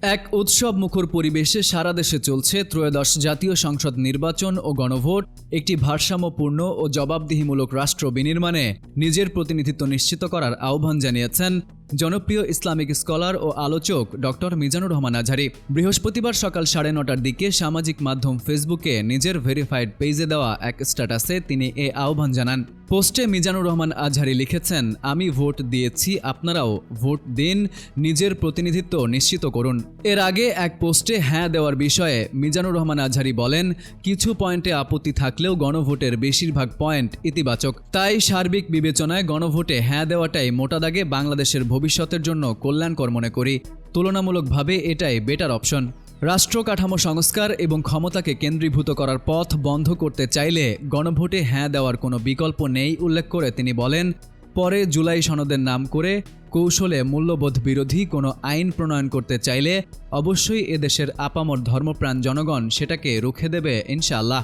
এক উৎসবমুখর পরিবেশে সারা দেশে চলছে ত্রয়োদশ জাতীয় সংসদ নির্বাচন ও গণভোট। একটি ভারসাম্যপূর্ণ ও জবাবদিহিমূলক রাষ্ট্র বিনির্মাণে নিজের প্রতিনিধিত্ব নিশ্চিত করার আহ্বান জানিয়েছেন জনপ্রিয় ইসলামিক স্কলার ও আলোচক ডক্টর মিজানুর রহমান আজহারী। বৃহস্পতিবার সকাল 9:30টার দিকে সামাজিক মাধ্যম ফেসবুকে নিজের ভেরিফাইড পেজে দেওয়া এক স্ট্যাটাসে তিনি এ আহ্বান জানান। পোস্টে মিজানুর রহমান আজহারী লিখেছেন, আমি ভোট দিয়েছি, আপনারাও ভোট দিন, নিজের প্রতিনিধিত্ব নিশ্চিত করুন। এর আগে এক পোস্টে হ্যাঁ দেওয়ার বিষয়ে মিজানুর রহমান আজহারী বলেন, কিছু পয়েন্টে আপত্তি থাকলেও গণভোটের বেশিরভাগ পয়েন্ট ইতিবাচক। তাই সার্বিক বিবেচনায় গণভোটে হ্যাঁ দেওয়াটাই মোটা দাগে বাংলাদেশের ভবিষ্যতের জন্য কল্যাণকর মনে করি। তুলনামূলকভাবে এটাই বেটার অপশন। রাষ্ট্র কাঠামো সংস্কার এবং ক্ষমতাকে কেন্দ্রীভূত করার পথ বন্ধ করতে চাইলে গণভোটে হ্যাঁ দেওয়ার কোনো বিকল্প নেই উল্লেখ করে তিনি বলেন, পরে জুলাই সনদের নাম করে কৌশলে মূল্যবোধ বিরোধী কোনো আইন প্রণয়ন করতে চাইলে অবশ্যই এদেশের আপামর ধর্মপ্রাণ জনগণ সেটাকে রুখে দেবে ইনশাআল্লাহ।